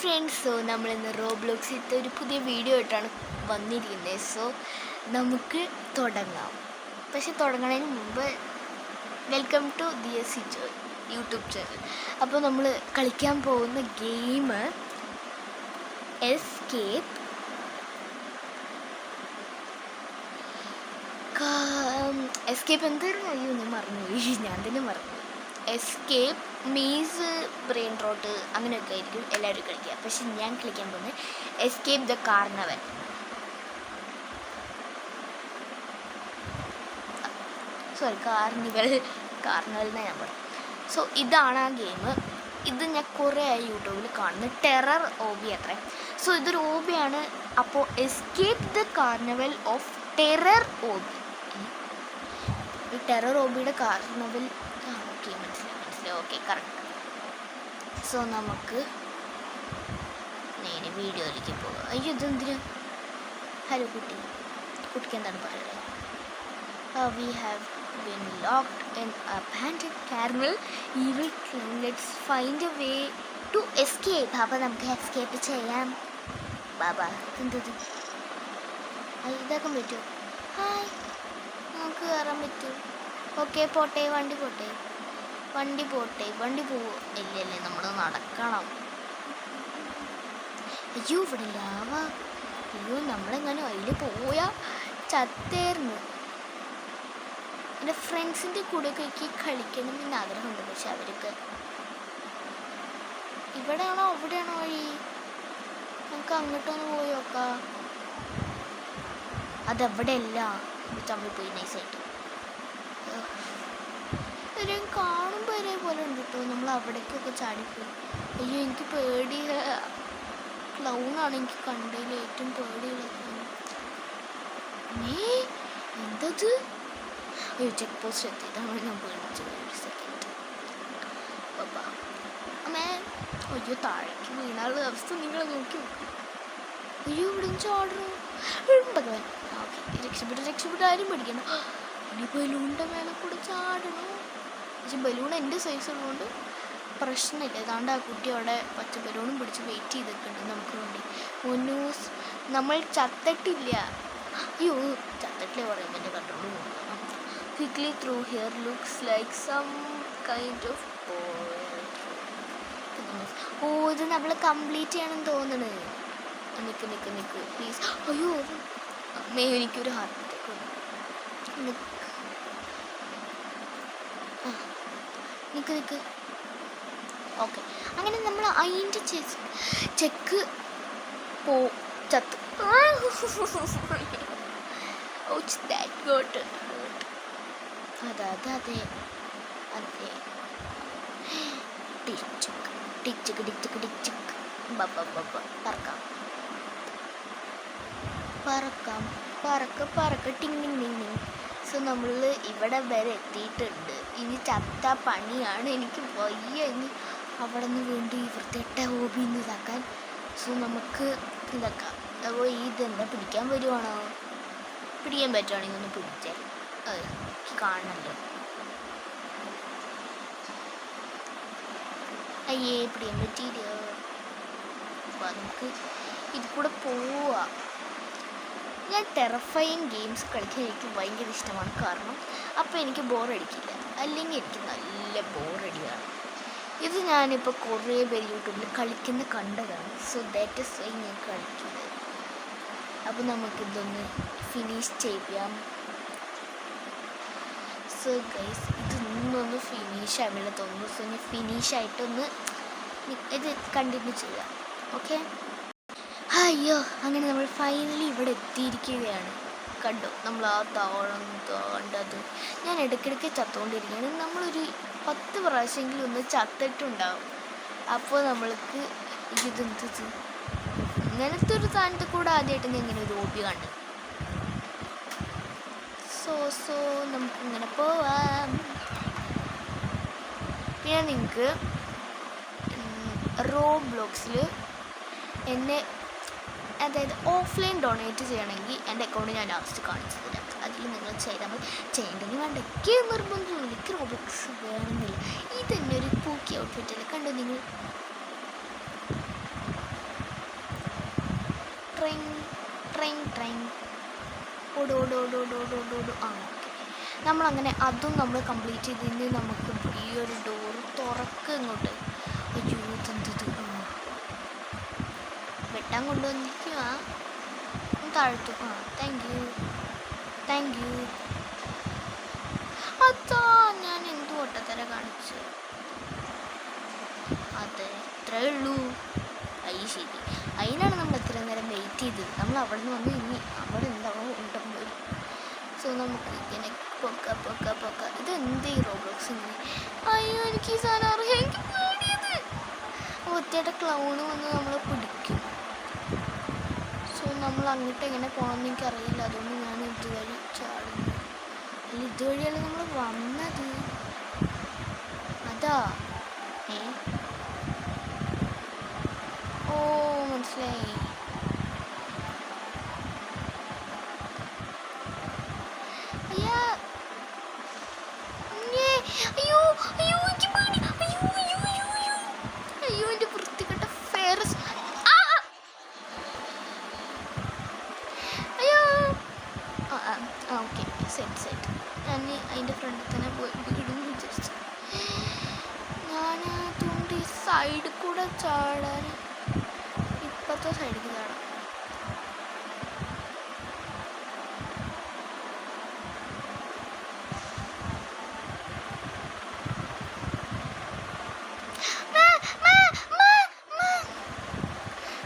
Friends, so നമ്മളിന്ന് റോബ്ലോക്സിലത്തെ ഒരു പുതിയ വീഡിയോ ആയിട്ടാണ് വന്നിരിക്കുന്നത്. സോ നമുക്ക് തുടങ്ങാം. പക്ഷെ തുടങ്ങുന്നതിന് മുമ്പ് വെൽക്കം ടു ദിയസി ജോയ് യൂട്യൂബ് ചാനൽ. അപ്പോൾ നമ്മൾ കളിക്കാൻ പോകുന്ന ഗെയിം എസ്കേപ്പ് എന്തായിരുന്നു? അയ്യോ, ഞാൻ മറന്നുപോയി. ഞാൻ തന്നെ മറന്നു. എസ്കേപ്പ് മീസ് ബ്രെയിൻ റോട്ട് അങ്ങനെയൊക്കെ ആയിരിക്കും എല്ലാവരും കളിക്കുക. പക്ഷെ ഞാൻ കളിക്കാൻ പോകുന്നത് എസ്കേപ്പ് ദ കാർണവൽ. കാർണിവൽ എന്നാണ് ഞാൻ പറയും. സോ ഇതാണ് ആ ഗെയിം. ഇത് ഞാൻ കുറേ ആയി യൂട്യൂബിൽ കാണുന്നു. ടെറർ ഓബി അത്രേ. സോ ഇതൊരു ഓബിയാണ്. അപ്പോൾ എസ്കേപ്പ് ദ കാർണവൽ ഓഫ് ടെറർ ഓബി. ഈ ടെറർ ഓബിയുടെ കാർണവൽ മനസ്സിലായി. Okay, correct. സോ നമുക്ക് നേരെ വീഡിയോയിലേക്ക് പോകാം. അയ്യോ, ഇതെന്തിനാ? ഹലോ കുട്ടിക്ക് എന്താണ് പറയുന്നത്? We have been locked in abandoned carnival evil clown. Let's find a way to escape. അപ്പോൾ നമുക്ക് എസ്കേപ്പ് ചെയ്യാം. ബാബാ, എന്തത്? ഇതാക്കാൻ പറ്റുമോ? ഹായ്, നമുക്ക് കയറാൻ പറ്റുമോ? ഓക്കെ, പോട്ടെ. വണ്ടി പോവോ? ഇല്ലല്ലേ, നമ്മൾ നടക്കണം. അയ്യോ, ഇവിടെ ലാവ. അയ്യോ, നമ്മളെങ്ങനെ അതിൽ പോയാൽ ചത്തേർന്ന്. എൻ്റെ ഫ്രണ്ട്സിൻ്റെ കൂടെയൊക്കെ എനിക്ക് കളിക്കണം എന്ന് ആഗ്രഹമുണ്ട്. പക്ഷെ അവർക്ക് ഇവിടെയാണോ അവിടെയാണോ വഴി? നമുക്ക് അങ്ങോട്ടൊന്ന് പോയി നോക്കാം. അതെവിടെയല്ല, തമ്മിൽ പോയി നൈസായിട്ട്. കാണുമ്പോൾ ഒരേപോലെ ഉണ്ട് കേട്ടോ. നമ്മൾ അവിടേക്കൊക്കെ ചാടിപ്പോയി. അയ്യോ, എനിക്ക് പേടി. ക്ലൗണാണ് എനിക്ക് കണ്ടതിൽ ഏറ്റവും പേടിയുള്ള. എന്തത്? അയ്യോ, ചെക്ക് പോസ്റ്റ് എത്തിയതാണ്. ഞാൻ പേടിച്ചത്. ഒരു സെക്കൻഡ്. അമ്മേ, അയ്യോ, താഴേക്ക് വീണാളുടെ അവസ്ഥ നിങ്ങൾ നോക്കി നോക്കും. അയ്യോ, ഇവിടെ ചാടണോ? ഭഗവാൻ. ഓക്കെ, രക്ഷപ്പെട്ട ആരും പേടിക്കണം. ഇനി ബലൂണിൻ്റെ മേലെ കൂടെ ചാടണോ? പക്ഷെ ബലൂൺ എൻ്റെ സൈസ് ഉള്ളതുകൊണ്ട് പ്രശ്നമില്ല. ഏതാണ്ട് ആ കുട്ടി അവിടെ പച്ച ബലൂണും പിടിച്ച് വെയിറ്റ് ചെയ്തിട്ടുണ്ട് നമുക്ക് വേണ്ടി. ഒന്നൂസ്, നമ്മൾ ചത്തിട്ടില്ല. അയ്യോ, ചത്തിട്ടില്ലേ പറയുമ്പോൾ എൻ്റെ കൺട്രോൾ പോകണം. Quickly through here looks like some kind of oh, ഇത് നമ്മൾ കംപ്ലീറ്റ് ചെയ്യണമെന്ന് തോന്നണത്. Nick please. അയ്യോ, എനിക്കൊരു ഹാർട്ട് അറ്റാക്ക് വന്നു. നിക്ക്. ഓക്കെ, അങ്ങനെ നമ്മൾ അതിൻ്റെ ചെക്ക് ചത്തു. അതെ. പറക്കാം. ടിങ്. സോ നമ്മൾ ഇവിടെ വരെ എത്തിയിട്ടുണ്ട്. ഇനി ചത്ത പണിയാണ്. എനിക്ക് വയ്യ ഇനി അവിടെ നിന്ന് വേണ്ടി വൃത്തിയിട്ട ഹോബിന്ന് ഇതാക്കാൻ. സോ നമുക്ക് ഇതാക്കാം. അപ്പോൾ ഇതെന്താ, പിടിക്കാൻ വരുവാണോ? പിടിക്കാൻ പറ്റുവാണെങ്കിൽ ഒന്ന് പിടിച്ചേ. കാണണല്ലോ. അയ്യേ, പിടിക്കാൻ പറ്റിയില്ല. അപ്പോൾ നമുക്ക് ഇത് കൂടെ പോവാം. ഞാൻ ടെറഫൈയിങ് ഗെയിംസ് കളിക്കാൻ എനിക്ക് ഭയങ്കര ഇഷ്ടമാണ്. കാരണം അപ്പോൾ എനിക്ക് ബോറടിക്കില്ല. അല്ലെങ്കിൽ എനിക്ക് നല്ല ബോറടിയാണ്. ഇത് ഞാനിപ്പോൾ കുറേ പേര് യൂട്യൂബിൽ കണ്ടതാണ്. സോ ദാറ്റ് ഇസ് വൈ ഞാൻ കളിക്കുന്നത്. അപ്പോൾ നമുക്കിതൊന്ന് ഫിനിഷ് ചെയ്യാം. സോ ഗൈസ്, ഇതൊന്നൊന്ന് ഫിനിഷ് ആവില്ല തോന്നുന്നു. സോ ഞാൻ ഫിനിഷായിട്ടൊന്ന് ഇത് കണ്ടിന്യൂ ചെയ്യാം. ഓക്കെ. അയ്യോ, അങ്ങനെ നമ്മൾ ഫൈനലി ഇവിടെ എത്തിയിരിക്കുകയാണ്. കണ്ടോ, നമ്മൾ ആ താണ്ടത്. ഞാൻ ഇടയ്ക്കിടയ്ക്ക് ചത്തുകൊണ്ടിരിക്കുകയാണ്. നമ്മളൊരു 10 പ്രാവശ്യമെങ്കിലും ഒന്ന് ചത്തിട്ടുണ്ടാവും. അപ്പോൾ നമ്മൾക്ക് ഇതെന്തത്, ഇങ്ങനത്തെ ഒരു സ്ഥാനത്ത് കൂടെ ആദ്യമായിട്ട് ഞാൻ ഇങ്ങനെ ഒരു ഹോബി കണ്ടു. സോ നമുക്കിങ്ങനെ പോവാം. പിന്നെ നിങ്ങൾക്ക് റോബ്ലോക്സിൽ എന്നെ അതായത് ഓഫ്ലൈൻ ഡൊണേറ്റ് ചെയ്യണമെങ്കിൽ എൻ്റെ അക്കൗണ്ട് ഞാൻ ലാസ്റ്റ് കാണിച്ചു തരാം. അതിൽ നിങ്ങൾ ചെയ്താൽ മതി. ചെയ്യേണ്ടെങ്കിൽ വേണ്ട, എനിക്ക് നിർബന്ധമില്ല. എനിക്ക് റോബ്ലോക്സ് വേണമെന്നില്ല. ഇതന്നെ ഒരു പൂക്കി ഔട്ട്ഫിറ്റല്ലേ, കണ്ടോ നിങ്ങൾ? ട്രെയിൻ ട്രെയിൻ ട്രെയിൻ ഓടോടോടോടോടോടോടോ. ആ ഓക്കെ, നമ്മളങ്ങനെ അതും നമ്മൾ കംപ്ലീറ്റ് ചെയ്തതിന് നമുക്ക് ഈ ഒരു ഡോറ് തുറക്കുക ഇങ്ങോട്ട്. അയ്യോ തന്തത് വെട്ടാൻ കൊണ്ടുവന്നിരിക്കുക. താഴ്ത്തു. ആ താങ്ക് യു. അതാ ഞാൻ എന്ത് പൊട്ടത്തര കാണിച്ചു. അതെ ഇത്രയേ ഉള്ളൂ. ശരി, അതിനാണ് നമ്മൾ എത്ര നേരം വെയിറ്റ് ചെയ്തത്. നമ്മൾ അവിടെ നിന്ന് വന്ന് ഇനി അവിടെ എന്താണോ ഉണ്ടെന്ന് വരും. സോ നമുക്ക് ഇങ്ങനെ പൊക്ക ഇതെന്ത് ഈ റോബ്ലോക്സ് ഇങ്ങനെ. അയ്യോ എനിക്ക് ഈ സാധനം അറിയാം, എനിക്ക് പേടിയത്. ഒറ്റയുടെ ക്ലൗണ് വന്ന് നമ്മളെ പിടിക്കും. സോ നമ്മൾ അങ്ങോട്ട് എങ്ങനെ പോകണമെന്ന് എനിക്കറിയില്ല. അതുകൊണ്ട് ഞാൻ ഇതുവഴി ചാടുന്നു. അല്ല ഇതുവഴിയല്ല നമ്മൾ വന്നത്. അതാ ഓ മനസ്സിലായി. അയ്യോ എൻ്റെ വൃത്തികെട്ട ഫെയർസ്. അയ്യോ ഓക്കെ സെറ്റ് ഞാൻ അതിൻ്റെ ഫ്രണ്ടിൽ തന്നെ പോയി ഇടുന്നു വിചാരിച്ചു. ഞാൻ അതുകൊണ്ട് ഈ സൈഡിൽ കൂടെ ചാടാൻ ഇപ്പത്തെ സൈഡിൽ ചാടാം.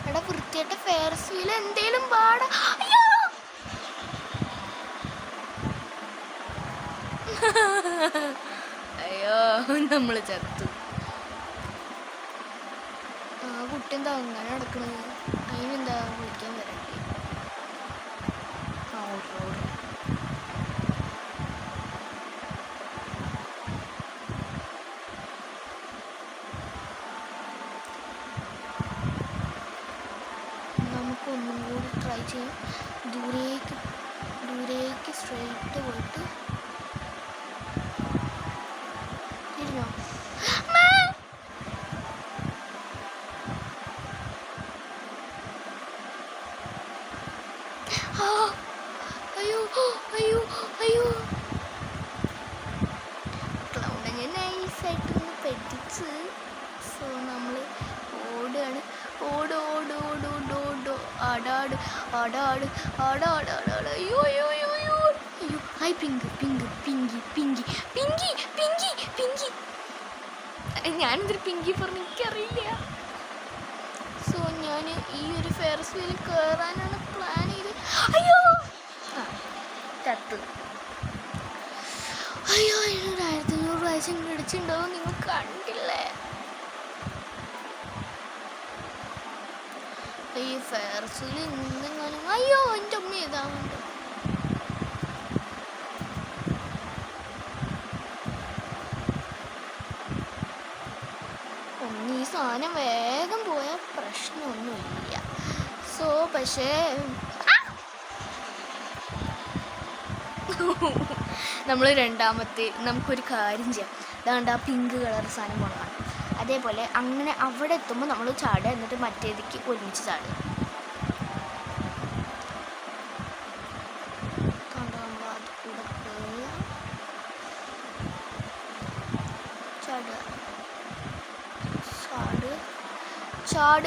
എടാ വൃത്തിയായിട്ട് ഫെയർസ് വീൽ എന്തേലും പാടാ. അയ്യോ നമ്മൾ ചത്തു. ആ കുട്ടി എന്താ അങ്ങനെ നടക്കണത്? അതിനെന്താ വിളിക്കാൻ വരണ്ടേ? ആ ഓർഡർ നമുക്കൊന്നും കൂടി ട്രൈ ചെയ്യാം. ദൂരേക്ക് സ്ട്രെയിറ്റ് പോയിട്ട് തിരിഞ്ഞോ. അയ്യോ ക്ലൗഡിനെ നൈസായിട്ടൊന്ന് പെട്ടിച്ച്. സോ നമ്മൾ ഓടുകയാണ്. ഓടോ ആടാട്. അയ്യോ ഹായ് പിങ്കി. ഞാനെന്തൊരു പിങ്കി പറഞ്ഞു എനിക്കറിയില്ല. സോ ഞാൻ ഈ ഒരു ഫെയർസ് വീൽ കയറാനാണ് പ്ലാൻ ചെയ്ത്. അയ്യോ ചത്ത്. അയ്യോ 1500 പ്രാവശ്യം പിടിച്ചിട്ടുണ്ടാവും. നിങ്ങൾ കണ്ടില്ലേ? ഈ ഫെയർസ് വീൽ ഇന്നെങ്ങാനും. അയ്യോ എൻ്റെ അമ്മ ഇതാവുന്നുണ്ട്. ഈ സാധനം വേഗം പോയാൽ പ്രശ്നമൊന്നുമില്ല. സോ പക്ഷേ നമ്മൾ രണ്ടാമത്തെ നമുക്കൊരു കാര്യം ചെയ്യാം. അതാണ്ട് ആ പിങ്ക് കളർ സാധനം കൊണ്ടാണ്. അതേപോലെ അങ്ങനെ അവിടെ എത്തുമ്പോൾ നമ്മൾ ചാടുക, എന്നിട്ട് മറ്റേതിക്ക് ഒരുമിച്ച് ചാടുക. നമ്മൾ അത് കൂടെ ചാട്.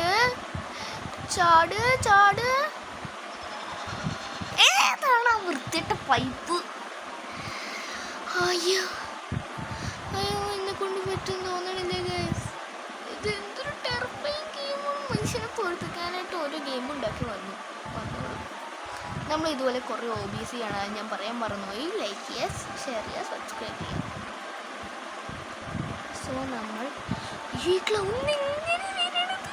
ഏതാണ് ആ വൃത്തിയിട്ട പൈപ്പ്? അയ്യോ എന്നെ കൊണ്ട് പറ്റും തോന്നണില്ലേ ഗൈസ്. ഇത് എന്തൊരു ടെർബൈൻ ഗെയിമാണ്. മനുഷ്യനെ തോൽപ്പിക്കാനായിട്ട് ഓരോ ഗെയിം ഉണ്ടാക്കി വന്നോളൂ. നമ്മൾ ഇതുപോലെ കുറേ OBS ആണ് ഞാൻ പറയാൻ മറന്നുപോയി. ലൈക്ക് ചെയ്യുക, ഷെയർ ചെയ്യുക, സബ്സ്ക്രൈബ് ചെയ്യുക. സോ നമ്മൾ ഈ ക്ലൗണിന് എങ്ങനെ വരണത്?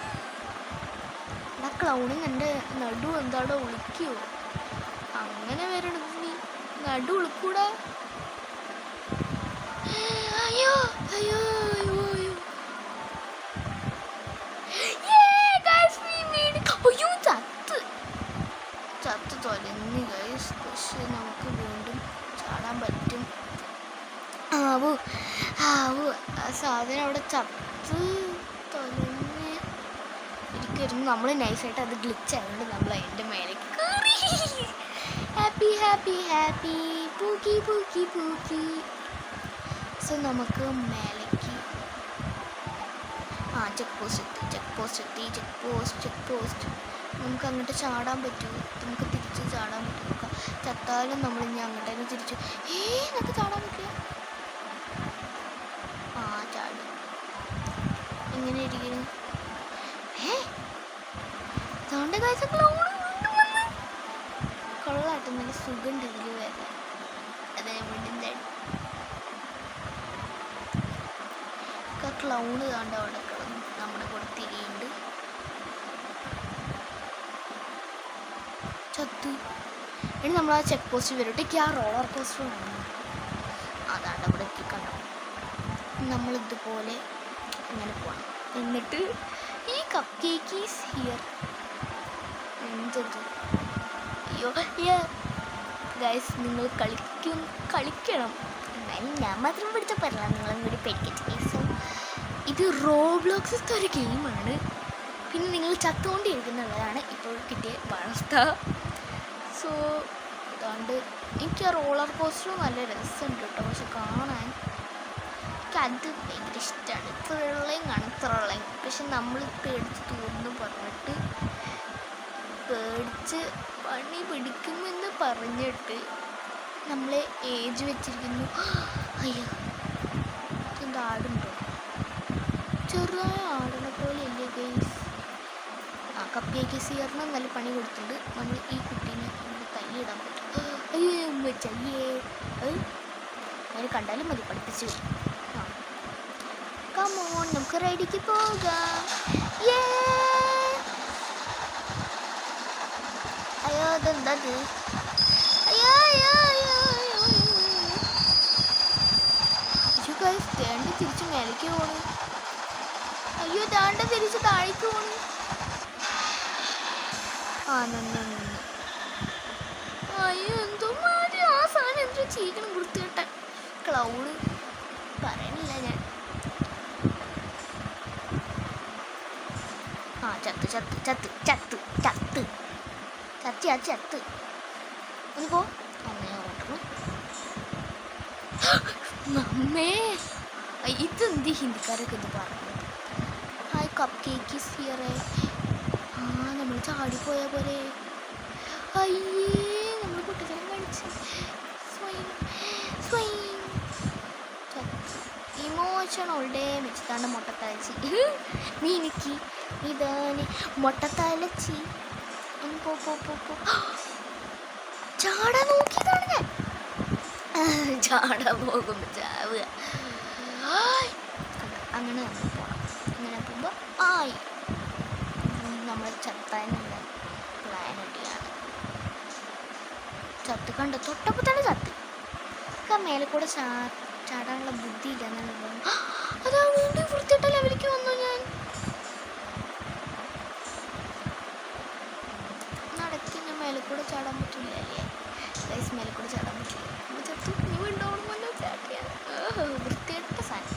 ആ ക്ലൗണിന് എൻ്റെ നടു എന്താടോ വിളിക്കുവോ? അങ്ങനെ വരണത് നീ നടു വിളിക്കൂടാ. അയ്യോ ചത്ത് തൊലഞ്ഞ് ഗൈസ്. പക്ഷെ നമുക്ക് വീണ്ടും ചാടാൻ പറ്റും. ആവൂ ആ സാധനം അവിടെ ചത്ത് തൊലഞ്ഞ് ഇരിക്കുമായിരുന്നു. നമ്മൾ നൈസായിട്ട് അത് ഗ്ലിച്ച് ആയതുകൊണ്ട് നമ്മൾ അതിൻ്റെ മേലെ കയറി. ഹാപ്പി ഹാപ്പി ഹാപ്പി പൂക്കി പൂക്കി പൂക്കി. സോ നമുക്ക് മേലേക്ക് ചെക്ക് പോസ്റ്റ്. നമുക്ക് അങ്ങോട്ട് ചാടാൻ പറ്റുമോ? നമുക്ക് തിരിച്ച് ചാടാൻ പറ്റുമോ? ചത്താലും നമ്മൾ ഇനി അങ്ങോട്ടേക്ക് തിരിച്ചു. നമുക്ക് ചാടാൻ പറ്റില്ല. ചാടി എങ്ങനെ ഇരിക്കുന്നു? കൊള്ളാട്ടോ, നല്ല സുഖമുണ്ട് ഇതിൽ വരാൻ. അതെ ക്ലൗണ് താണ്ട് അവിടെ കിടന്നു നമ്മുടെ കൂടെ തിരിയുണ്ട്. ചത്തു. ഇനി നമ്മൾ ആ ചെക്ക് പോസ്റ്റ് വരട്ടെ. ആ റോളർ കോസ്റ്റർ വേണം. അതാണ്ട് അവിടെ എത്തിക്കണ്ടോ. നമ്മളിതുപോലെ ഇങ്ങനെ പോകണം. എന്നിട്ട് ഈ കപ്പ് കേക്ക് ഈസ് ഹിയർ. അയ്യോ ഗൈസ്, നിങ്ങൾ കളിക്കണം. എന്നാലും ഞാൻ മാത്രം പിടിച്ച പറയില്ല, നിങ്ങളും കൂടി പേടിക്കട്ടെ. സോ ഇത് റോബ്ലോക്സിലത്തെ ഒരു ഗെയിമാണ്. പിന്നെ നിങ്ങൾ ചത്തുകൊണ്ടിരിക്കുന്നുള്ളതാണ് ഇപ്പോൾ കിട്ടിയ അവസ്ഥ. സോ അതുകൊണ്ട് എനിക്ക് ആ റോളർ കോസ്റ്ററും നല്ല രസമുണ്ട് കേട്ടോ. പക്ഷെ കാണാൻ എനിക്കത് ഭയങ്കര ഇഷ്ടമാണ്. ത്രില്ലിങ്. പക്ഷെ നമ്മൾ പേടിച്ച് തോന്നുന്നു പറഞ്ഞിട്ട് പേടിച്ച് പണി പിടിക്കുമെന്ന് പറഞ്ഞിട്ട് നമ്മളെ ഏജ് വെച്ചിരിക്കുന്നു. അയ്യോ, എന്താ ആടുണ്ടോ? ചെറുതായ ആടിനെ പോലെ അല്ലേ ഗൈസ്. കപ്പ് കേക്ക് സിയറിന് നല്ല പണി കൊടുത്തിട്ടുണ്ട്. നമ്മൾ ഈ കുട്ടീനെ കൈയിടാൻ പറ്റും. അയ്യോ ചയ്യേ, അതിന് കണ്ടാലും മതി, പഠിപ്പിച്ചു. കമോൺ, നമുക്ക് റൈഡിക്ക് പോകാം. അയ്യോ അതെന്താ? അയ്യോ ഗൈസ്, തേണ്ട തിരിച്ച് മേലേക്ക് പോണു. അയ്യോ താണ്ട തിരിച്ച് താഴേക്ക് പോണു. അയ്യോ എന്തോ മാറി ആ സാധനം എന്തോ ചീക്കണം വൃത്തികെട്ട ക്ലൗഡ്. പറയണില്ല ഞാൻ. ചത്ത് ഒന്ന് പോ. നമ്മേ ഇതെന്ത് ഹിന്ദിക്കാരൊക്കെ ഇത് പറഞ്ഞത്? Hi cup cake is here. നമ്മൾ ചാടിപ്പോയ പോലെ. അയ്യേ, നമ്മൾ കുട്ടികളെ കഴിച്ച് ഇമോഷണൽ ഡേ വെച്ചിട്ടാണ്ട് മുട്ടത്തലച്ചി. നീ എനിക്ക് ഇതാണ് മുട്ടത്തലച്ചി. പോ ചാടാൻ നോക്കിയതാണ് ഞാൻ. ചാടാൻ പോകുമ്പോ ചാവുക. അങ്ങനെ നമ്മൾ പോകണം. ഇങ്ങനെ പോകുമ്പോൾ നമ്മൾ ചത്താനുള്ള പ്ലാനൊക്കെയാണ്. ചത്ത് കണ്ട തൊട്ടപ്പോൾ തന്നെ ചത്ത്. മേലെ കൂടെ ചാടാനുള്ള ബുദ്ധി ഇല്ല എന്നാണ് തോന്നുന്നു. അതാ വീണ്ടും വൃത്തിയിട്ട ലെവലിലേക്ക് വന്നു ഞാൻ. നടക്കി ഞാൻ മേലെ കൂടെ ചാടാൻ പറ്റില്ല അല്ലേ ഗൈസ്? മേലെ കൂടെ ചാടാൻ പറ്റില്ല. ചത്തു നീ വീണ്ടോടുമല്ലോ ചാട്ടിയാണ്. വൃത്തിയായിട്ട സാധനം.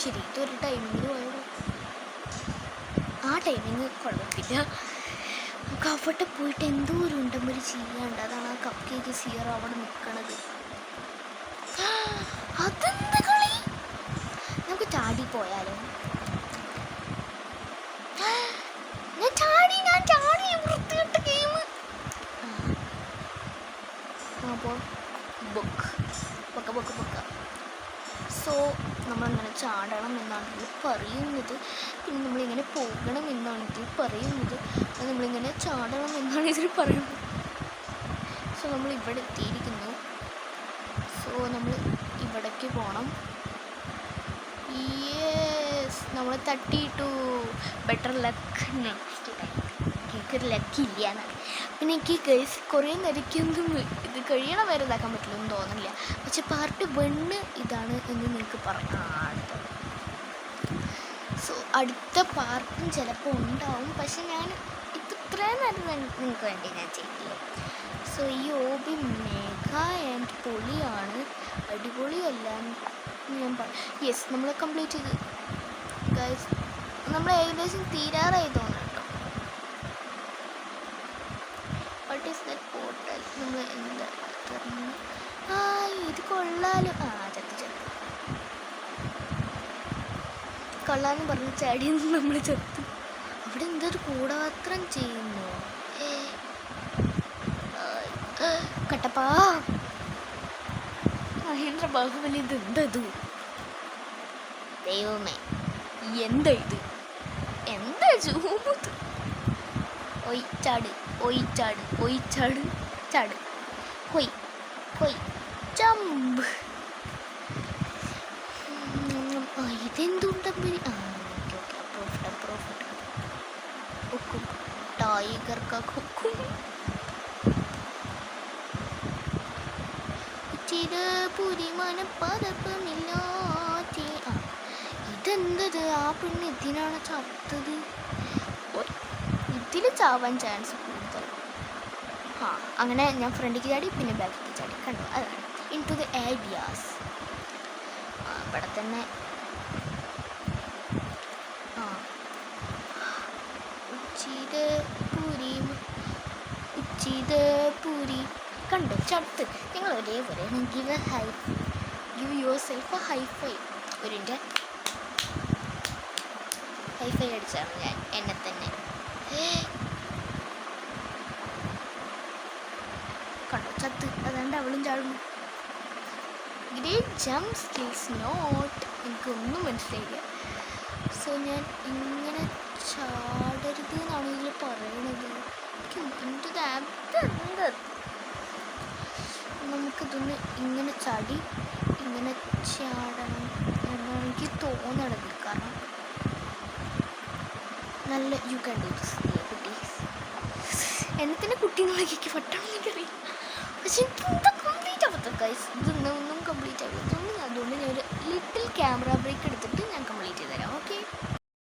ശരി, ഇതൊരു ടൈമിങ്ങിൽ പോയോ? ആ ടൈമിങ് കുഴപ്പമില്ല. നമുക്ക് അവിടെ പോയിട്ട് എന്തോ ഒരു ഉണ്ടമ്പൊരു ചെയ്യാണ്ട്. അതാണ് ആ കപ്പ് കേക്ക് സിയർ അവിടെ നിൽക്കണത്. അതെന്ത് കളി? നമുക്ക് ചാടി പോയാലോ? ഞാൻ ചാടി വൃത്തികെട്ട ഗെയിം. അപ്പോൾ ബൊക്ക. സോ നമ്മളിങ്ങനെ ചാടണം എന്നാണ് ഇതിൽ പറയുന്നത്. പിന്നെ നമ്മളിങ്ങനെ പോകണം എന്നാണ് ഇതിൽ പറയുന്നത്. നമ്മളിങ്ങനെ ചാടണം എന്നാണ് ഇതിൽ പറയുന്നത്. സോ നമ്മൾ ഇവിടെ എത്തിയിരിക്കുന്നു. സോ നമ്മൾ ഇവിടേക്ക് പോകണം. യെസ്, നമ്മൾ തട്ടിയിട്ടു. Better luck next time. എനിക്കൊരു ലക്കില്ല എന്നാണ്. പിന്നെ എനിക്ക് ഗൈസ് കുറേ നേരക്കൊന്നും ഇത് കഴിയണ വരെ ഇതാക്കാൻ പറ്റില്ലെന്ന് തോന്നുന്നില്ല. പക്ഷെ പാർട്ട് 1 ഇതാണ് എന്ന് നിങ്ങൾക്ക് പറഞ്ഞു. സോ അടുത്ത പാർട്ടും ചിലപ്പോൾ ഉണ്ടാവും. പക്ഷെ ഞാൻ ഇത് ഇത്രയും നേരം നിങ്ങൾക്ക് വേണ്ടി ഞാൻ ചെയ്യില്ല. സോ ഈ ഓബി മേഘ ആൻഡ് പൊളിയാണ്, അടിപൊളിയല്ല ഞാൻ യെസ് നമ്മൾ കംപ്ലീറ്റ് ചെയ്ത്. ഗൈസ് നമ്മൾ ഏകദേശം തീരാറായി തോന്നുന്നുണ്ടോ? What is that portal? നമ്മൾ എന്താ ഇത് കൊള്ളാലോ. ചത്ത് കൊള്ളാന്ന് പറഞ്ഞ് ചാടിയെന്ന് നമ്മൾ ചത്തു. അവിടെ എന്തൊരു കൂടപാത്രം ചെയ്യുന്നു കട്ടപ്പാ. മഹേന്ദ്ര ബാഹുബലി ഇത് എന്തത്? ദൈവമേ എന്താ ഇത്? എന്താ ചൂത്? ഒയ്ച്ചാട് ഒയ്ച്ചാട് ഒയ്ച്ചാട് ചാട് കൊയ് കൊയ് ചമ്പ്. ഇതെന്തുണ്ടമ്പി? हुकुम टाइगर का हुकुम ചിരപുരി മനപ്പതപ്പമില്ലാതെ. ഇതെന്തത്? ആ പെണ്ണ് ഇതിനാണ് ചത്തത്. ഇതിൽ ചാവാൻ ചാൻസ് കൂടുതൽ. അങ്ങനെ ഞാൻ ഫ്രണ്ടിലേക്ക് ചാടി പിന്നെ ബാക്കിലേക്ക് ചാടി. കണ്ടു? അതാണ് ഇൻ ടു ദ ഐഡിയാസ്. ഇവിടെ തന്നെ ഉച്ചിതപുരി കണ്ടു ചത്ത്. നിങ്ങൾ ഒരേപോലെ give yourself a high five. ഒരിൻ്റെ ഹൈഫൈ അടിച്ചാണ് ഞാൻ എന്നെ തന്നെ. കണ്ടു ചത്ത്. അതുകൊണ്ട് അവളും ചാടുന്നു. Great jump skills not. എനിക്കൊന്നും മനസ്സിലായില്ല. സോ ഞാൻ ഇങ്ങനെ ചാടരുത് എന്നാണ് ഇതിൽ പറയണത്. നമുക്കിതൊന്ന് ഇങ്ങനെ ചാടി ഇങ്ങനെ ചാടണം എന്നാണ് എനിക്ക് തോന്നണത്. കാരണം നല്ല യു ക്യാൻ ഡു ദിസ് കുട്ടീസ്. എന്നെ തന്നെ കുട്ടി എന്നുള്ളതൊക്കെ പെട്ടെന്ന് എനിക്കറിയാം. പക്ഷെ എനിക്ക് കംപ്ലീറ്റ് ആവത്ത ഗൈസ്. ഇതൊന്നും കംപ്ലീറ്റ് ആവില്ല. അതുകൊണ്ട് ഞാൻ ഒരു ലിറ്റിൽ ക്യാമറ ബ്രേക്ക് എടുത്തിട്ട് ഞാൻ കംപ്ലീറ്റ് ചെയ്ത് തരാം. ഓക്കെ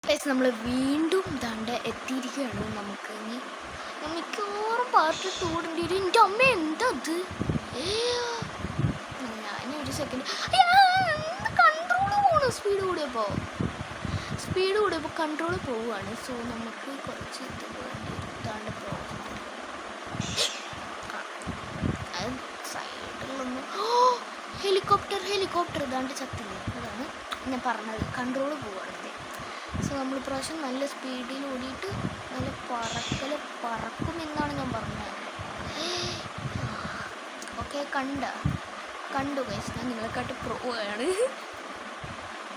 ഗൈസ്, നമ്മൾ വീണ്ടും ദാണ്ട് എത്തിയിരിക്കുകയാണ്. നമുക്ക് ഇനി മിക്കവാറും പാർട്ട് ടൂടേണ്ടി വരും. എൻ്റെ അമ്മ എന്താ അത്? ഞാനൊരു സെക്കൻഡ് കൺട്രോൾ പോകണം. സ്പീഡ് കൂടിയപ്പോൾ കൺട്രോൾ പോവുകയാണ്. സോ നമുക്ക് കുറച്ച് ഇത് വേണ്ടി ദാണ്ട് പോകാം. അത് സൈഡിലൊന്നും ഹെലികോപ്റ്റർ ദാണ്ട് ചത്തില്ലേ? അതാണ് ഞാൻ പറഞ്ഞത്. കൺട്രോൾ പോവുകയാണ്. സോ നമ്മൾ പ്രാവശ്യം നല്ല സ്പീഡിൽ ഓടിയിട്ട് നല്ല പറക്കുമെന്നാണ് ഞാൻ പറഞ്ഞത്. ഓക്കെ കണ്ടു ഗൈസ്. ഞാൻ നിങ്ങളെക്കാട്ട് പ്രോയാണ്.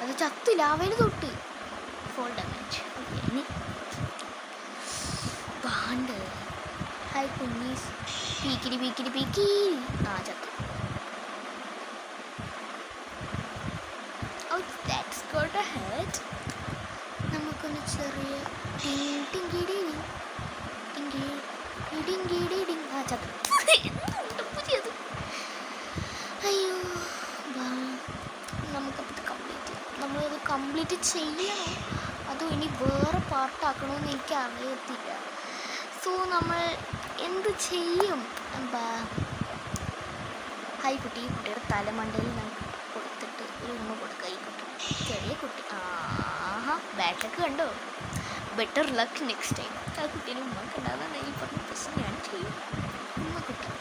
അത് ചത്തു ലാവയിൽ തൊട്ട് ഫോൾ ഡാമേജ്. ഓക്കെ ഇനി പാണ്ട് ഹായ് കുഞ്ഞീസ് പീക്കിരി ചത്തു. That's got A head. നമുക്കൊന്ന് ചെറിയ ചത്തു. അയ്യോ നമുക്കത് നമ്മളത് കംപ്ലീറ്റ് ചെയ്യണോ അതോ ഇനി വേറെ പാർട്ടാക്കണമെന്ന് എനിക്ക് അറിയത്തില്ല. സോ നമ്മൾ എന്ത് ചെയ്യും? ഹായ് കുട്ടിയുടെ തലമണ്ടയിൽ നമുക്ക് കൊടുത്തിട്ട് ഒരു ഉമ്മ കൊടുക്കുക. ഈ കുട്ടി ചെറിയ കുട്ടി. ബാറ്റൊക്കെ കണ്ടോ? Better luck next time. ആ കുട്ടീനെ ഉമ്മക്ക് ഉണ്ടാകാൻ ഈ പറഞ്ഞ പ്രശ്നം ഞാൻ ചെയ്യും. ഉമ്മക്കുട്ടീസ്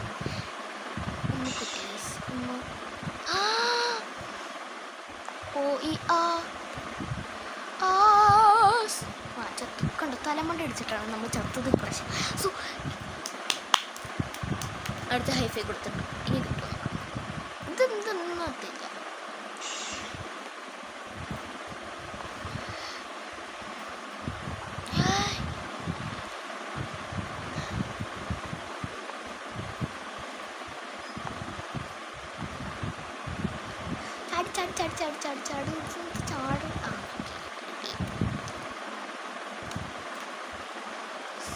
ചത്തു. കണ്ടോ? തലമണ്ട അടിച്ചിട്ടാണ് നമ്മൾ ചത്തത് പ്രശ്നം. സോ അടുത്ത ഹൈഫൈ കൊടുത്തിട്ടുണ്ട്. ഇനി കിട്ടുമോ? ഇതെന്തൊന്നും അറിയില്ല. ചാടും.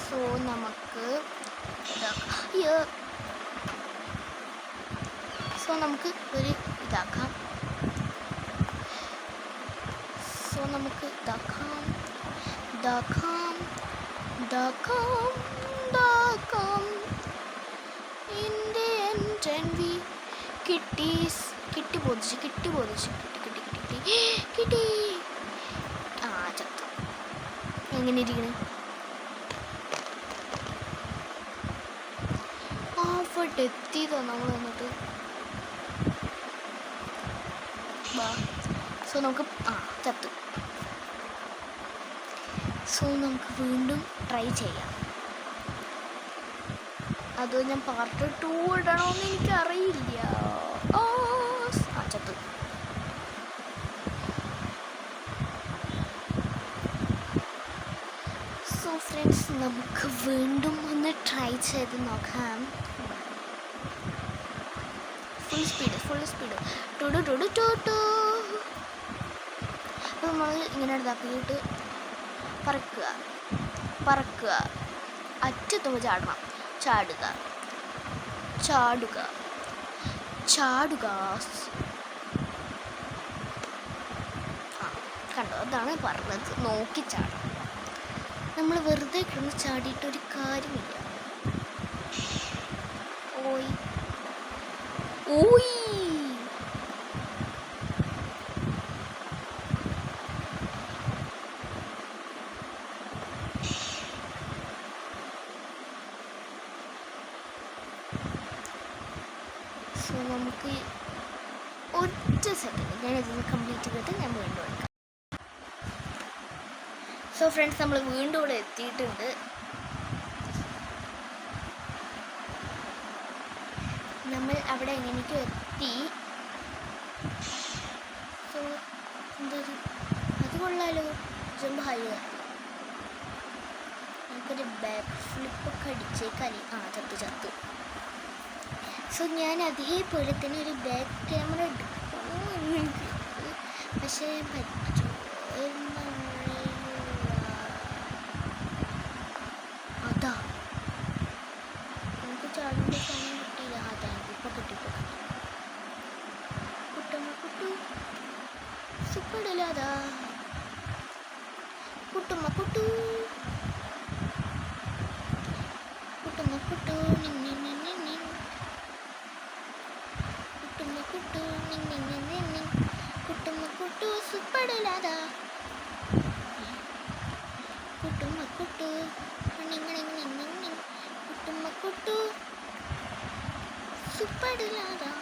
സോ നമുക്ക് ഒരു ഇതാക്കാം. ഇന്ത്യൻ ട്രെൻഡി കിട്ടി. ഇങ്ങനെ ഇരിക്കണേ? അവിടെ എത്തിയതാ നമ്മൾ വന്നിട്ട്. സോ നമുക്ക് ചത്തു. സോ നമുക്ക് വീണ്ടും ട്രൈ ചെയ്യാം. അത് ഞാൻ പാർട്ട് 2 ഇടണമെന്ന് എനിക്കറിയില്ല. ചത്തു. സോ ഫ്രണ്ട്സ്, നമുക്ക് വീണ്ടും ഒന്ന് ട്രൈ ചെയ്ത് നോക്കാം. ഫുൾ സ്പീഡ് അപ്പോൾ നമ്മൾ ഇങ്ങനെ ഇതാക്കിയിട്ട് പറക്കുക, അറ്റത്തുമ്പോൾ ചാടണം. ചാടുക. കണ്ടോ, അതാണ് പറഞ്ഞത്, നോക്കി ചാടണം. നമ്മൾ വെറുതെ കിടന്ന് ചാടിയിട്ടൊരു കാര്യമില്ല. ഓയ് സോ നമുക്ക് ഒറ്റ സെക്കൻഡ് ഞാൻ ഇതിന് കംപ്ലീറ്റ് ചെയ്തിട്ട് ഞാൻ വീണ്ടും എടുക്കാം. സോ ഫ്രണ്ട്സ്, നമ്മൾ വീണ്ടും ഇവിടെ എത്തിയിട്ടുണ്ട്. നമ്മൾ അവിടെ എങ്ങനെയൊക്കെ എത്തി. സോ എന്തൊരു അത് കൊള്ളാലോ, ജമ്പ് ഹൈ. നമുക്കൊരു ബാക്ക് ഫ്ലിപ്പൊക്കെ അടിച്ചേക്കാലി. ചത്തു. സോ ഞാൻ അതേപോലെ തന്നെ ഒരു ബാക്ക് ക്യാമറ എടുക്കണമെന്ന് എനിക്ക്, പക്ഷേ പറ്റുമോ അതാ നമുക്ക് ചാടേണ്ട സമയം കിട്ടിയില്ല. ഇപ്പം കിട്ടിപ്പോ കുട്ടു സുപ്പടില്ല. അതാ കുട്ടുമ്മ കുട്ടു സുപ്പടില്ലാതാ കുട്ടുമ്മ കുട്ടു സുപ്പടില്ലാതാ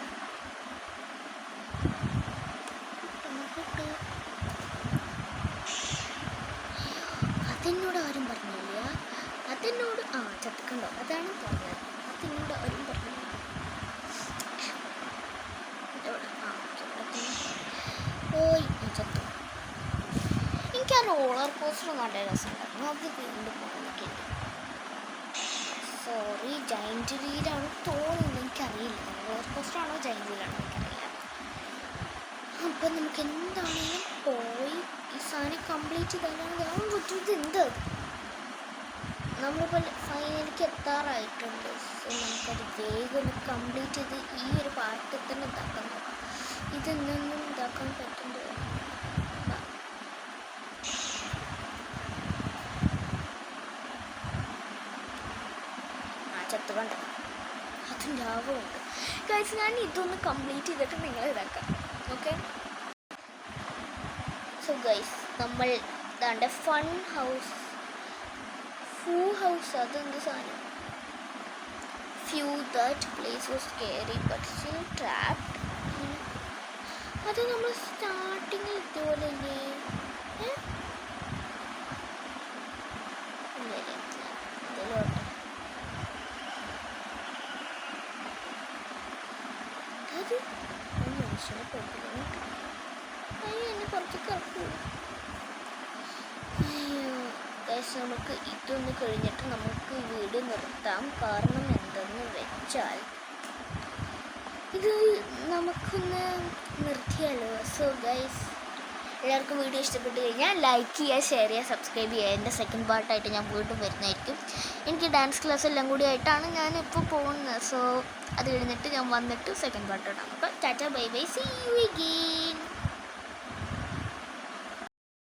അതെന്നോട് ആരും പറഞ്ഞില്ല. അതെന്നോട് ചത്തുക്കണ്ടോ, അതാണ് പറഞ്ഞത്. അതെന്നോട് ആരും പറഞ്ഞില്ല. ചത്തു. എനിക്ക് ആ റോളർ കോസ്റ്റർ നല്ല രസമുണ്ടായിരുന്നു. അത് വീണ്ടും പോകാനൊക്കെ. സോറി, ജയൻറ്റ് വീലാണോ തോന്നുന്നു, എനിക്കറിയില്ല. റോളർ കോസ്റ്റർ ആണോ ജയൻറ്റ് വീലാണോ എനിക്കറിയില്ല. അപ്പം നമുക്ക് എന്താണെങ്കിലും പോയി ഈ സാധനം കംപ്ലീറ്റ് ചെയ്താലാണ് പറ്റുന്നത്. എന്താ നമ്മളിപ്പോൾ ഫൈനലിക്ക് എത്താറായിട്ടുണ്ട്. സോ നമുക്കത് വേഗം ഒന്ന് കംപ്ലീറ്റ് ചെയ്ത് ഈ ഒരു പാർട്ടിൽ തന്നെ ഇതാക്കാൻ നോക്കാം. ഇതൊന്നും ഇതാക്കാൻ പറ്റുന്നത് ചത്തുകണ്ട. അതും ലാഭമുണ്ട് ഗൈസ്. ഞാൻ ഇതൊന്ന് കംപ്ലീറ്റ് ചെയ്തിട്ട് നിങ്ങളെ ഇതാക്കാം. ഓക്കെ. സോ ഗൈസ്, നമ്മൾ ഇതാണ്ട് ഫൺ ഹൗസ് അതെന്ത് സാധനം? Few that place was scary but still trapped. അത് നമ്മൾ സ്റ്റാർട്ടിങ്ങിൽ ഇതുപോലെ അല്ലേ? അത് മനുഷ്യനെ കൊണ്ടുപോകുന്നു. എന്നെ പുറത്തേക്ക് ഇറക്കൂ. ഗൈസ്, നമുക്ക് ഇതൊന്ന് കഴിഞ്ഞിട്ട് നമുക്ക് വീഡിയോ നിർത്താം. കാരണം എന്തെന്ന് വെച്ചാൽ ഇത് നമുക്കൊന്ന് നിർത്തിയാലോ. സോ ഗൈസ്, എല്ലാവർക്കും വീഡിയോ ഇഷ്ടപ്പെട്ട് കഴിഞ്ഞാൽ ലൈക്ക് ചെയ്യുക, ഷെയർ ചെയ്യുക, സബ്സ്ക്രൈബ് ചെയ്യുക. എൻ്റെ സെക്കൻഡ് പാർട്ടായിട്ട് ഞാൻ വീണ്ടും വരുന്നതായിരിക്കും. എനിക്ക് ഡാൻസ് ക്ലാസ് എല്ലാം കൂടി ആയിട്ടാണ് ഞാനിപ്പോൾ പോകുന്നത്. സോ അത് കഴിഞ്ഞിട്ട് ഞാൻ വന്നിട്ട് സെക്കൻഡ് പാർട്ട് ഇടാം. അപ്പോൾ tata bye bye, see you again.